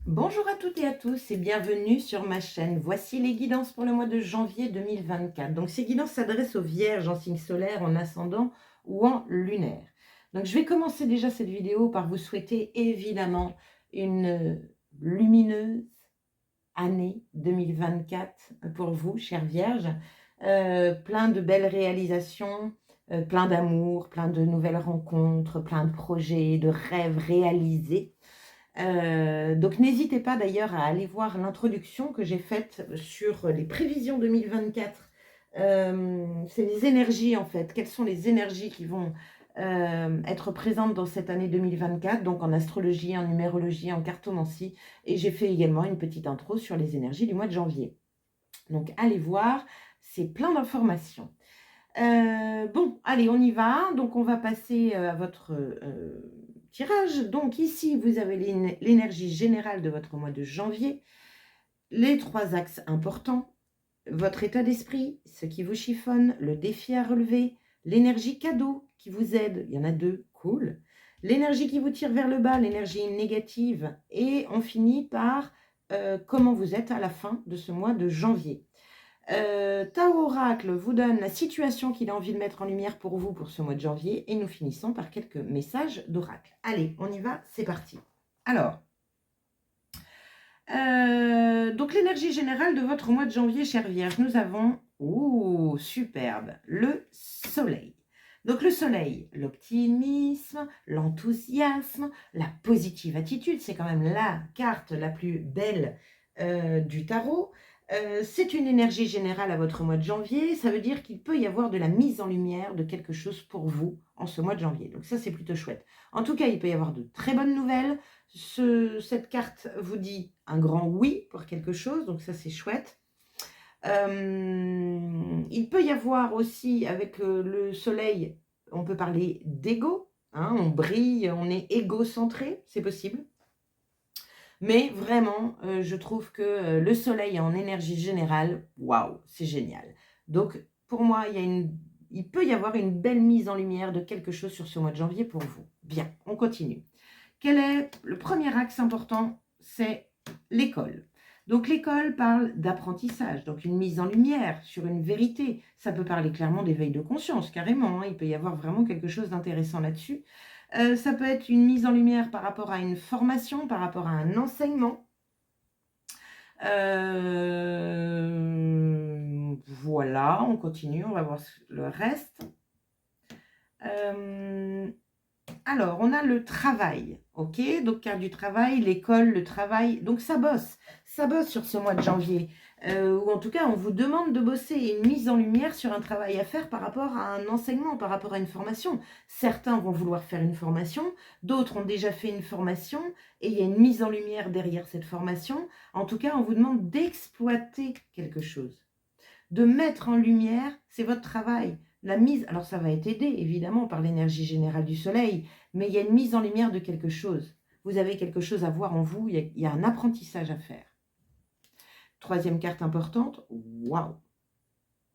Bonjour à toutes et à tous et bienvenue sur ma chaîne. Voici les guidances pour le mois de janvier 2024. Donc ces guidances s'adressent aux vierges en signe solaire, en ascendant ou en lunaire. Donc je vais commencer déjà cette vidéo par vous souhaiter évidemment une lumineuse année 2024 pour vous, chères vierges. Plein de belles réalisations, plein d'amour, plein de nouvelles rencontres, plein de projets, de rêves réalisés. Donc n'hésitez pas d'ailleurs à aller voir l'introduction que j'ai faite sur les prévisions 2024. C'est les énergies en fait. Quelles sont les énergies qui vont être présentes dans cette année 2024, donc en astrologie, en numérologie, en cartomancie. Et j'ai fait également une petite intro sur les énergies du mois de janvier. Donc allez voir, c'est plein d'informations. Bon, allez, on y va. Donc, on va passer à votre tirage. Donc, ici, vous avez l'énergie générale de votre mois de janvier, les 3 axes importants, votre état d'esprit, ce qui vous chiffonne, le défi à relever, l'énergie cadeau qui vous aide, il y en a 2, cool, l'énergie qui vous tire vers le bas, l'énergie négative, et on finit par comment vous êtes à la fin de ce mois de janvier. Tao Oracle vous donne la situation qu'il a envie de mettre en lumière pour vous pour ce mois de janvier et nous finissons par quelques messages d'Oracle. Allez, on y va, c'est parti. Alors, donc l'énergie générale de votre mois de janvier, chère Vierge, nous avons, superbe, le soleil. Donc le soleil, l'optimisme, l'enthousiasme, la positive attitude, c'est quand même la carte la plus belle du tarot. C'est une énergie générale à votre mois de janvier. Ça veut dire qu'il peut y avoir de la mise en lumière de quelque chose pour vous en ce mois de janvier. Donc ça, c'est plutôt chouette. En tout cas, il peut y avoir de très bonnes nouvelles. Cette carte vous dit un grand oui pour quelque chose. Donc ça, c'est chouette. Il peut y avoir aussi, avec le soleil, on peut parler d'ego. Hein, on brille, on est égocentré, c'est possible. Mais vraiment, je trouve que le soleil en énergie générale, waouh, c'est génial. Donc, pour moi, il peut y avoir une belle mise en lumière de quelque chose sur ce mois de janvier pour vous. Bien, on continue. Quel est le premier axe important? C'est l'école. Donc, l'école parle d'apprentissage, donc une mise en lumière sur une vérité. Ça peut parler clairement d'éveil de conscience, carrément. Hein, il peut y avoir vraiment quelque chose d'intéressant là-dessus. Ça peut être une mise en lumière par rapport à une formation, par rapport à un enseignement. Voilà, on continue, on va voir le reste. Alors, on a le travail, ok? Donc, carte du travail, l'école, le travail. Donc, ça bosse sur ce mois de janvier. Ou en tout cas, on vous demande de bosser une mise en lumière sur un travail à faire par rapport à un enseignement, par rapport à une formation. Certains vont vouloir faire une formation, d'autres ont déjà fait une formation, et il y a une mise en lumière derrière cette formation. En tout cas, on vous demande d'exploiter quelque chose, de mettre en lumière, c'est votre travail. La mise, alors ça va être aidé évidemment par l'énergie générale du soleil, mais il y a une mise en lumière de quelque chose. Vous avez quelque chose à voir en vous, il y a un apprentissage à faire. Troisième carte importante, waouh!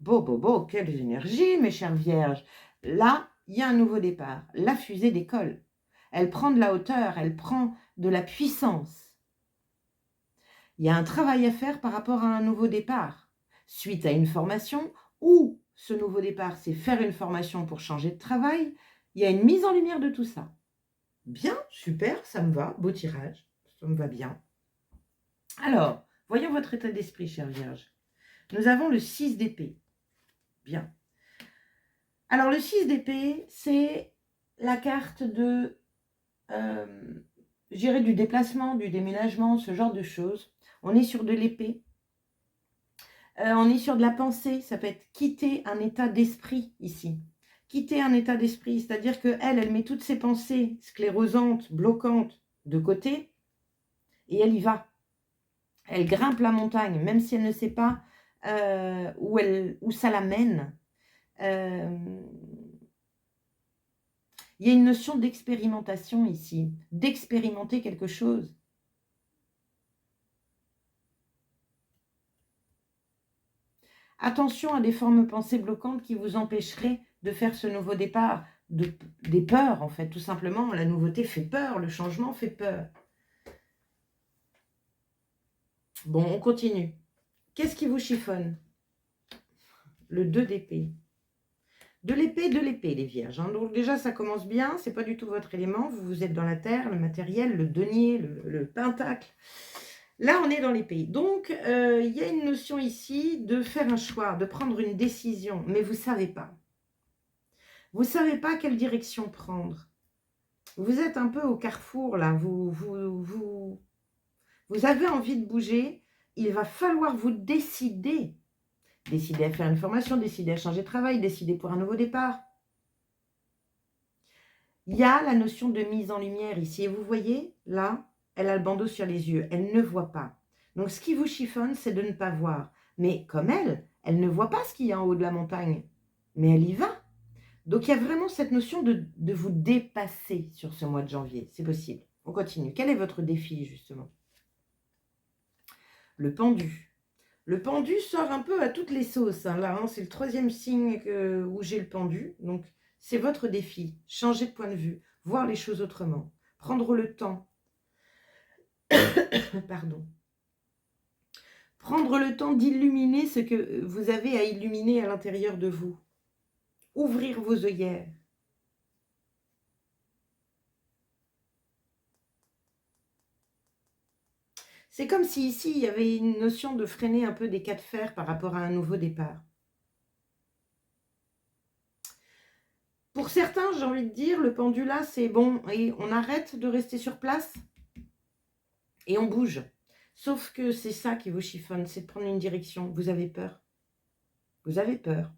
Beau, quelles énergies, mes chères vierges! Là, il y a un nouveau départ. La fusée décolle. Elle prend de la hauteur, elle prend de la puissance. Il y a un travail à faire par rapport à un nouveau départ, suite à une formation, ou ce nouveau départ, c'est faire une formation pour changer de travail. Il y a une mise en lumière de tout ça. Bien, super, ça me va, beau tirage, ça me va bien. Alors, voyons votre état d'esprit, chère Vierge. Nous avons le 6 d'épée. Bien. Alors, le 6 d'épée, c'est la carte de, je dirais, du déplacement, du déménagement, ce genre de choses. On est sur de l'épée. On est sur de la pensée, ça peut être quitter un état d'esprit ici. Quitter un état d'esprit, c'est-à-dire qu'elle met toutes ses pensées sclérosantes, bloquantes de côté, et elle y va. Elle grimpe la montagne, même si elle ne sait pas où ça l'amène. Il y a une notion d'expérimentation ici, d'expérimenter quelque chose. Attention à des formes pensées bloquantes qui vous empêcheraient de faire ce nouveau départ, des peurs en fait, tout simplement. La nouveauté fait peur, le changement fait peur. Bon, on continue. Qu'est-ce qui vous chiffonne? Le 2 d'épée. De l'épée, les vierges. Hein. Donc déjà, ça commence bien. C'est pas du tout votre élément. Vous êtes dans la terre, le matériel, le denier, le pentacle. Là, on est dans l'épée. Donc, il y a une notion ici de faire un choix, de prendre une décision. Mais vous ne savez pas. Vous ne savez pas quelle direction prendre. Vous êtes un peu au carrefour, là. Vous avez envie de bouger. Il va falloir vous décider. Décider à faire une formation, décider à changer de travail, décider pour un nouveau départ. Il y a la notion de mise en lumière ici. Et vous voyez, là, elle a le bandeau sur les yeux. Elle ne voit pas. Donc, ce qui vous chiffonne, c'est de ne pas voir. Mais comme elle ne voit pas ce qu'il y a en haut de la montagne. Mais elle y va. Donc, il y a vraiment cette notion de vous dépasser sur ce mois de janvier. C'est possible. On continue. Quel est votre défi, justement? Le pendu. Le pendu sort un peu à toutes les sauces. Hein. Là, hein, c'est le 3e signe où j'ai le pendu. Donc, c'est votre défi. Changer de point de vue. Voir les choses autrement. Prendre le temps. Pardon. Prendre le temps d'illuminer ce que vous avez à illuminer à l'intérieur de vous. Ouvrir vos œillères. C'est comme si ici, il y avait une notion de freiner un peu des cas de fer par rapport à un nouveau départ. Pour certains, j'ai envie de dire, le pendule là, c'est bon, et on arrête de rester sur place et on bouge. Sauf que c'est ça qui vous chiffonne, c'est de prendre une direction. Vous avez peur. Vous avez peur.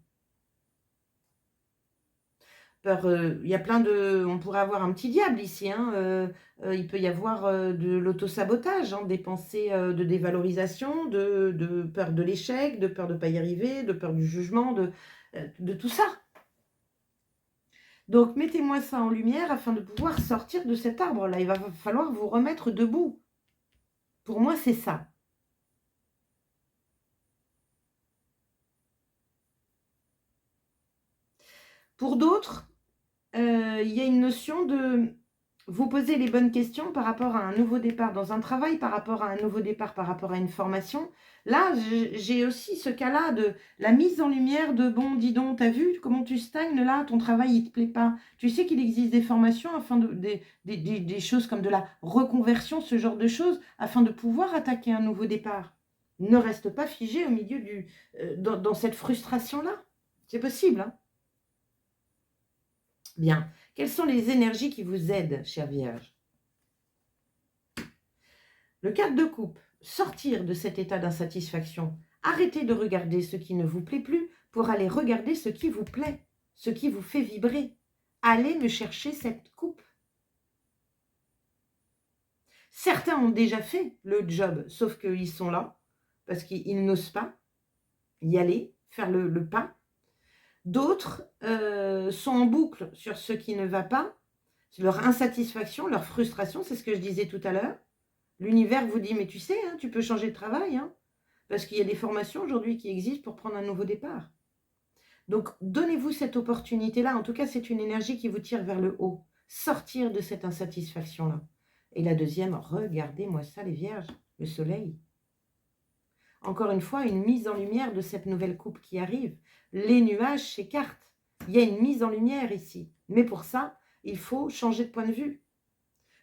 Peur, il y a plein de... On pourrait avoir un petit diable ici. Hein, il peut y avoir de l'autosabotage, hein, des pensées de dévalorisation, de peur de l'échec, de peur de ne pas y arriver, de peur du jugement, de tout ça. Donc, mettez-moi ça en lumière afin de pouvoir sortir de cet arbre-là. Il va falloir vous remettre debout. Pour moi, c'est ça. Pour d'autres, il y a une notion de vous poser les bonnes questions par rapport à un nouveau départ dans un travail, par rapport à un nouveau départ, par rapport à une formation. Là, j'ai aussi ce cas-là de la mise en lumière de « bon, dis donc, t'as vu comment tu stagnes là, ton travail, il ne te plaît pas ?» Tu sais qu'il existe des formations, afin des choses comme de la reconversion, ce genre de choses, afin de pouvoir attaquer un nouveau départ. Ne reste pas figé au milieu dans cette frustration-là. C'est possible, hein. Bien. Quelles sont les énergies qui vous aident, chère Vierge? Le 4 de coupe. Sortir de cet état d'insatisfaction. Arrêtez de regarder ce qui ne vous plaît plus pour aller regarder ce qui vous plaît, ce qui vous fait vibrer. Allez me chercher cette coupe. Certains ont déjà fait le job, sauf qu'ils sont là, parce qu'ils n'osent pas y aller, faire le pas. D'autres sont en boucle sur ce qui ne va pas, leur insatisfaction, leur frustration, c'est ce que je disais tout à l'heure. L'univers vous dit, mais tu sais, hein, tu peux changer de travail, hein, parce qu'il y a des formations aujourd'hui qui existent pour prendre un nouveau départ. Donc, donnez-vous cette opportunité-là. En tout cas, c'est une énergie qui vous tire vers le haut. Sortir de cette insatisfaction-là. Et la deuxième, regardez-moi ça, les vierges, le soleil. Encore une fois, une mise en lumière de cette nouvelle coupe qui arrive. Les nuages s'écartent. Il y a une mise en lumière ici. Mais pour ça, il faut changer de point de vue.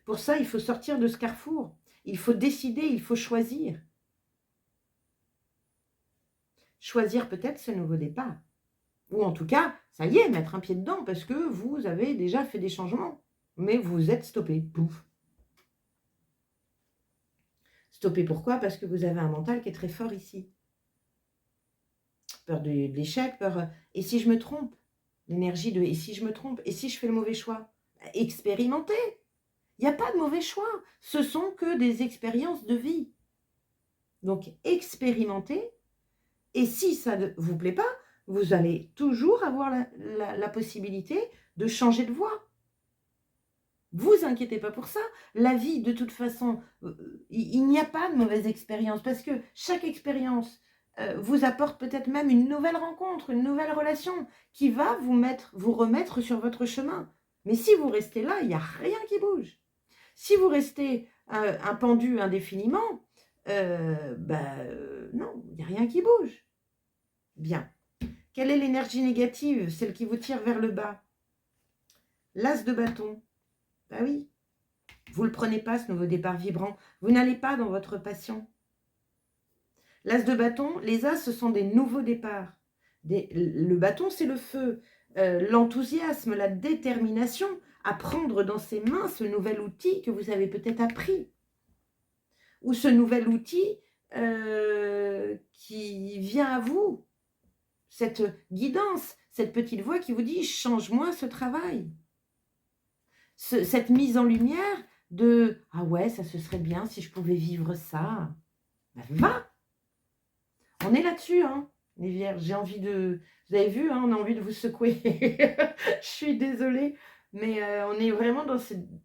Pour ça, il faut sortir de ce carrefour. Il faut décider, il faut choisir. Choisir peut-être ce nouveau départ. Ou en tout cas, ça y est, mettre un pied dedans parce que vous avez déjà fait des changements. Mais vous êtes stoppé. Pouf. Stoppé pourquoi? Parce que vous avez un mental qui est très fort ici. Peur de l'échec, peur... Et si je me trompe? L'énergie de « et si je me trompe? Et si je fais le mauvais choix ?» Expérimentez. Il n'y a pas de mauvais choix. Ce sont que des expériences de vie. Donc, expérimentez. Et si ça ne vous plaît pas, vous allez toujours avoir la possibilité de changer de voie. Vous inquiétez pas pour ça. La vie, de toute façon, il n'y a pas de mauvaise expérience parce que chaque expérience vous apporte peut-être même une nouvelle rencontre, une nouvelle relation qui va vous remettre sur votre chemin. Mais si vous restez là, il n'y a rien qui bouge. Si vous restez un pendu indéfiniment, non, il n'y a rien qui bouge. Bien. Quelle est l'énergie négative, celle qui vous tire vers le bas? L'as de bâton. Bah oui. Vous ne le prenez pas, ce nouveau départ vibrant. Vous n'allez pas dans votre passion. L'as de bâton, les as, ce sont des nouveaux départs. Le bâton, c'est le feu. L'enthousiasme, la détermination à prendre dans ses mains ce nouvel outil que vous avez peut-être appris. Ou ce nouvel outil qui vient à vous. Cette guidance, cette petite voix qui vous dit « change-moi ce travail ». Cette mise en lumière de « ah ouais, ça se serait bien si je pouvais vivre ça ». Ben, va. On est là-dessus, hein, les vierges. J'ai envie de... Vous avez vu, hein, on a envie de vous secouer. Je suis désolée, mais on est vraiment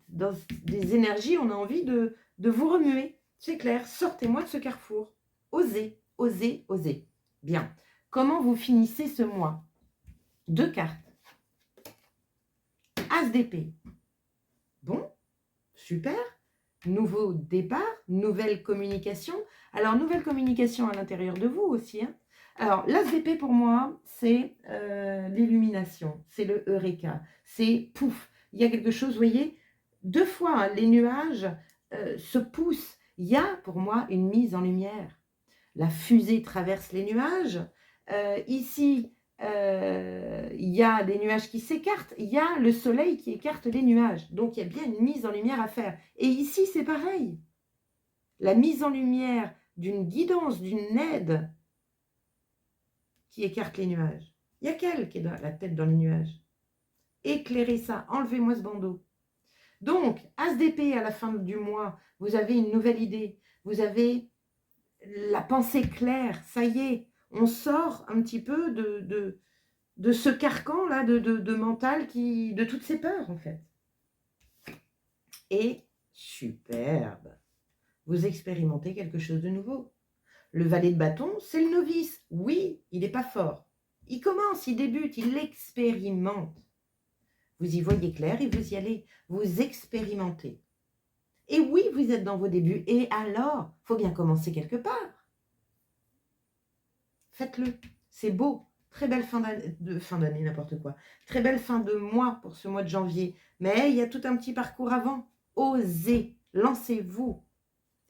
dans des énergies, on a envie de vous remuer. C'est clair, sortez-moi de ce carrefour. Osez, osez, osez. Bien. Comment vous finissez ce mois? 2 cartes. As d'épée. Bon, super. Nouveau départ, nouvelle communication. Alors, nouvelle communication à l'intérieur de vous aussi. Hein. Alors, l'as d'épée pour moi, c'est l'illumination, c'est le eureka, c'est pouf. Il y a quelque chose, vous voyez, 2 fois, hein, les nuages se poussent. Il y a pour moi une mise en lumière. La fusée traverse les nuages. Ici, il y a des nuages qui s'écartent, il y a le soleil qui écarte les nuages. Donc, il y a bien une mise en lumière à faire. Et ici, c'est pareil. La mise en lumière d'une guidance, d'une aide qui écarte les nuages. Il y a quelle qui est dans la tête dans les nuages? Éclairez ça, enlevez-moi ce bandeau. Donc, as d'épée à la fin du mois, vous avez une nouvelle idée. Vous avez la pensée claire, ça y est. On sort un petit peu de ce carcan-là, de mental, de toutes ces peurs, en fait. Et superbe, vous expérimentez quelque chose de nouveau. Le valet de bâton, c'est le novice. Oui, il n'est pas fort. Il commence, il débute, il expérimente. Vous y voyez clair et vous y allez. Vous expérimentez. Et oui, vous êtes dans vos débuts. Et alors, il faut bien commencer quelque part. Faites-le. C'est beau. Très belle fin d'année, n'importe quoi. Très belle fin de mois pour ce mois de janvier. Mais il y a tout un petit parcours avant. Osez, lancez-vous,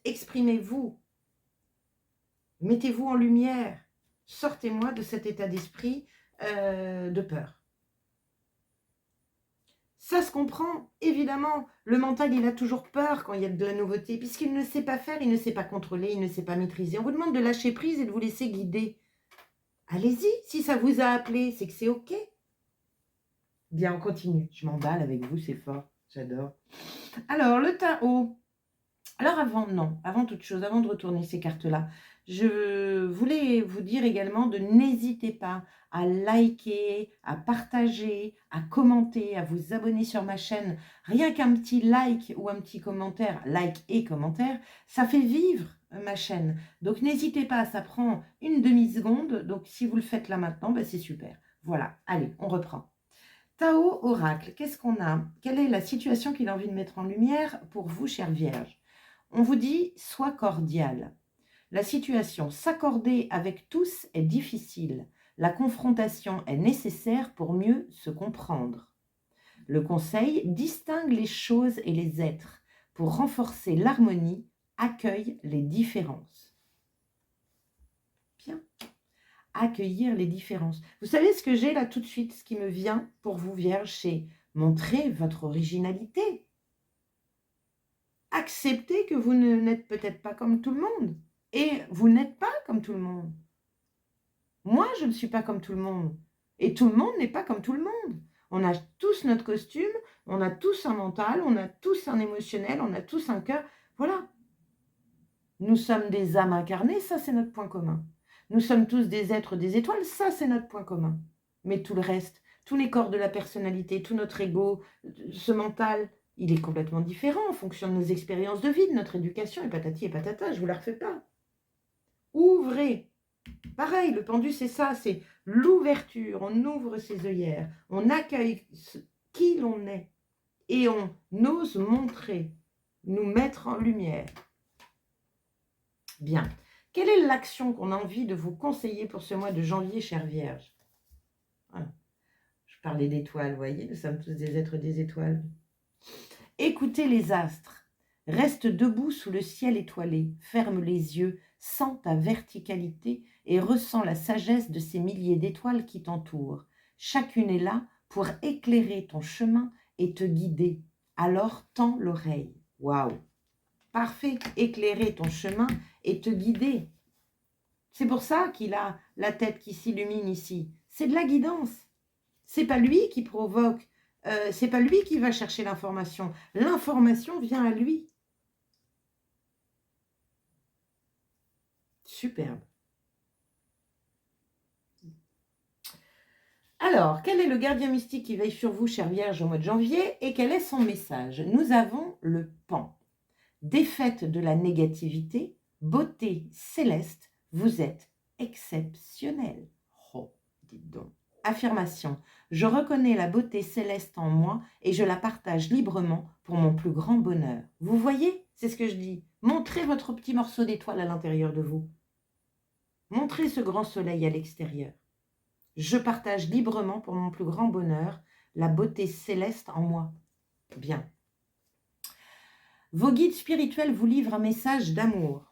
exprimez-vous, mettez-vous en lumière. Sortez-moi de cet état d'esprit de peur. Ça se comprend, évidemment. Le mental, il a toujours peur quand il y a de la nouveauté, puisqu'il ne sait pas faire, il ne sait pas contrôler, il ne sait pas maîtriser. On vous demande de lâcher prise et de vous laisser guider. Allez-y, si ça vous a appelé, c'est que c'est OK. Bien, on continue. Je m'emballe avec vous, c'est fort. J'adore. Alors, le tarot. Alors, avant toute chose, avant de retourner ces cartes-là, je voulais vous dire également de n'hésitez pas à liker, à partager, à commenter, à vous abonner sur ma chaîne. Rien qu'un petit like ou un petit commentaire, like et commentaire, ça fait vivre ma chaîne. Donc, n'hésitez pas, ça prend une demi-seconde. Donc, si vous le faites là maintenant, ben, c'est super. Voilà, allez, on reprend. Tao Oracle, qu'est-ce qu'on a? Quelle est la situation qu'il a envie de mettre en lumière pour vous, chère Vierge? On vous dit, sois cordial. La situation, s'accorder avec tous est difficile. La confrontation est nécessaire pour mieux se comprendre. Le conseil, distingue les choses et les êtres. Pour renforcer l'harmonie, accueille les différences. Bien. Accueillir les différences. Vous savez ce que j'ai là tout de suite, ce qui me vient pour vous, Vierge, c'est montrer votre originalité. Acceptez que vous n'êtes peut-être pas comme tout le monde. Et vous n'êtes pas comme tout le monde. Moi, je ne suis pas comme tout le monde. Et tout le monde n'est pas comme tout le monde. On a tous notre costume, on a tous un mental, on a tous un émotionnel, on a tous un cœur. Voilà. Nous sommes des âmes incarnées, ça c'est notre point commun. Nous sommes tous des êtres des étoiles, ça c'est notre point commun. Mais tout le reste, tous les corps de la personnalité, tout notre ego, ce mental, il est complètement différent en fonction de nos expériences de vie, de notre éducation, et patati et patata, je ne vous la refais pas. Ouvrez. Pareil, le pendu, c'est ça, c'est l'ouverture. On ouvre ses œillères, on accueille qui l'on est et on ose montrer, nous mettre en lumière. Bien. Quelle est l'action qu'on a envie de vous conseiller pour ce mois de janvier, chère Vierge? Voilà. Je parlais d'étoiles, vous voyez, nous sommes tous des êtres des étoiles. Écoutez les astres. Reste debout sous le ciel étoilé, ferme les yeux, sens ta verticalité et ressens la sagesse de ces milliers d'étoiles qui t'entourent. Chacune est là pour éclairer ton chemin et te guider. Alors tends l'oreille. Waouh! Parfait, éclairer ton chemin et te guider. C'est pour ça qu'il a la tête qui s'illumine ici. C'est de la guidance. C'est pas lui qui provoque, c'est pas lui qui va chercher l'information. L'information vient à lui. Superbe. Alors, quel est le gardien mystique qui veille sur vous, chère Vierge, au mois de janvier, et quel est son message? Nous avons le Pan. Défaite de la négativité, beauté céleste, vous êtes exceptionnel. Oh, dites donc. Affirmation. Je reconnais la beauté céleste en moi et je la partage librement pour mon plus grand bonheur. Vous voyez, c'est ce que je dis. Montrez votre petit morceau d'étoile à l'intérieur de vous. Montrez ce grand soleil à l'extérieur. Je partage librement pour mon plus grand bonheur la beauté céleste en moi. Bien. Vos guides spirituels vous livrent un message d'amour,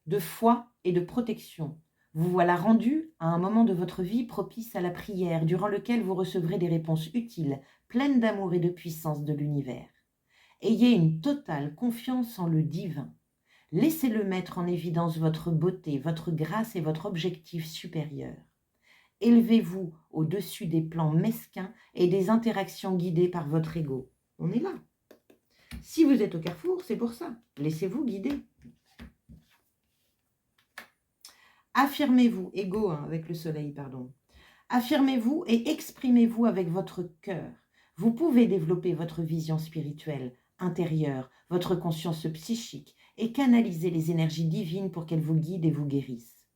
de foi et de protection. Vous voilà rendu à un moment de votre vie propice à la prière, durant lequel vous recevrez des réponses utiles, pleines d'amour et de puissance de l'univers. Ayez une totale confiance en le divin. Laissez-le mettre en évidence votre beauté, votre grâce et votre objectif supérieur. Élevez-vous au-dessus des plans mesquins et des interactions guidées par votre ego. On est là. Si vous êtes au carrefour, c'est pour ça. Laissez-vous guider. Affirmez-vous, ego avec le soleil, pardon. Affirmez-vous et exprimez-vous avec votre cœur. Vous pouvez développer votre vision spirituelle, intérieure, votre conscience psychique et canaliser les énergies divines pour qu'elles vous guident et vous guérissent.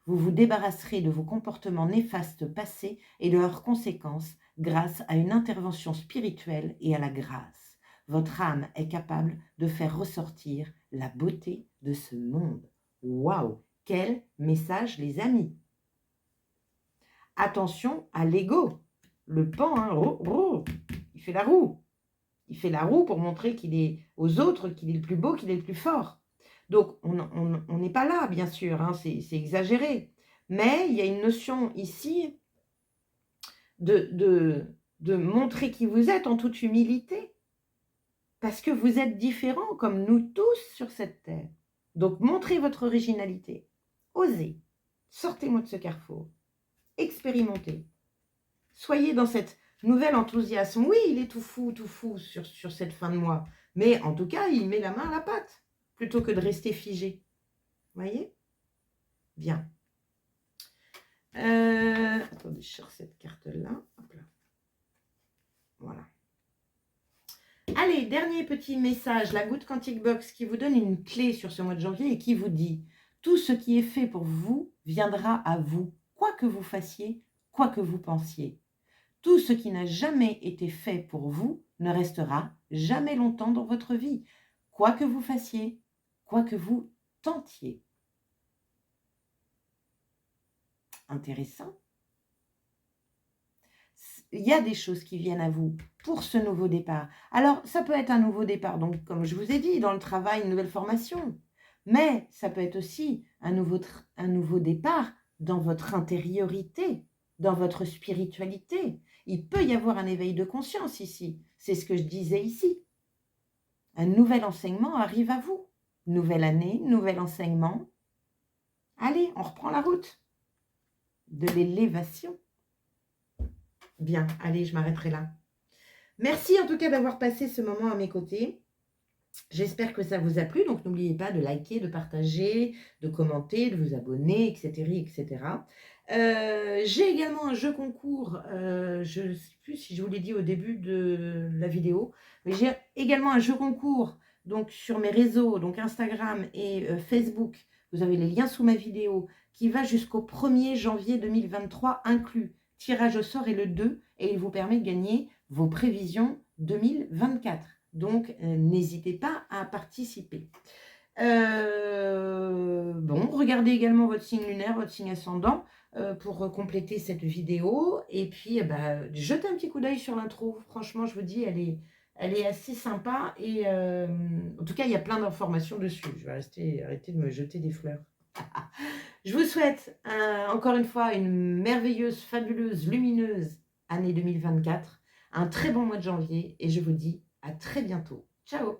Vous vous débarrasserez de vos comportements néfastes passés et de leurs conséquences grâce à une intervention spirituelle et à la grâce. Votre âme est capable de faire ressortir la beauté de ce monde. Waouh! Quel message, les amis! Attention à l'ego. Le Pan, hein, il fait la roue. Il fait la roue pour montrer qu'il est aux autres, qu'il est le plus beau, qu'il est le plus fort. Donc, on n'est pas là, bien sûr, hein, c'est exagéré. Mais il y a une notion ici de montrer qui vous êtes en toute humilité. Parce que vous êtes différents, comme nous tous sur cette terre. Donc, montrez votre originalité. Osez. Sortez-moi de ce carrefour. Expérimentez. Soyez dans cette nouvel enthousiasme. Oui, il est tout fou sur cette fin de mois. Mais en tout cas, il met la main à la pâte, plutôt que de rester figé. Vous voyez? Bien. Attendez, je sors cette carte-là. Hop là. Voilà. Allez, dernier petit message, la Good Quantic Box qui vous donne une clé sur ce mois de janvier et qui vous dit « Tout ce qui est fait pour vous viendra à vous, quoi que vous fassiez, quoi que vous pensiez. Tout ce qui n'a jamais été fait pour vous ne restera jamais longtemps dans votre vie, quoi que vous fassiez, quoi que vous tentiez. » Intéressant. Il y a des choses qui viennent à vous pour ce nouveau départ. Alors, ça peut être un nouveau départ, donc comme je vous ai dit, dans le travail, une nouvelle formation. Mais ça peut être aussi un nouveau départ dans votre intériorité, dans votre spiritualité. Il peut y avoir un éveil de conscience ici. C'est ce que je disais ici. Un nouvel enseignement arrive à vous. Nouvelle année, nouvel enseignement. Allez, on reprend la route de l'élévation. Bien, allez, je m'arrêterai là. Merci en tout cas d'avoir passé ce moment à mes côtés. J'espère que ça vous a plu. Donc, n'oubliez pas de liker, de partager, de commenter, de vous abonner, etc. etc. J'ai également un jeu concours. Je ne sais plus si je vous l'ai dit au début de la vidéo. Mais j'ai également un jeu concours donc, sur mes réseaux, donc Instagram et Facebook. Vous avez les liens sous ma vidéo qui va jusqu'au 1er janvier 2023 inclus. Tirage au sort est le 2 et il vous permet de gagner vos prévisions 2024. Donc, n'hésitez pas à participer. Bon, regardez également votre signe lunaire, votre signe ascendant, pour compléter cette vidéo. Et puis, jetez un petit coup d'œil sur l'intro. Franchement, je vous dis, elle est assez sympa. Et en tout cas, il y a plein d'informations dessus. Je vais arrêter de me jeter des fleurs. Je vous souhaite encore une fois une merveilleuse, fabuleuse, lumineuse année 2024, un très bon mois de janvier et je vous dis à très bientôt. Ciao!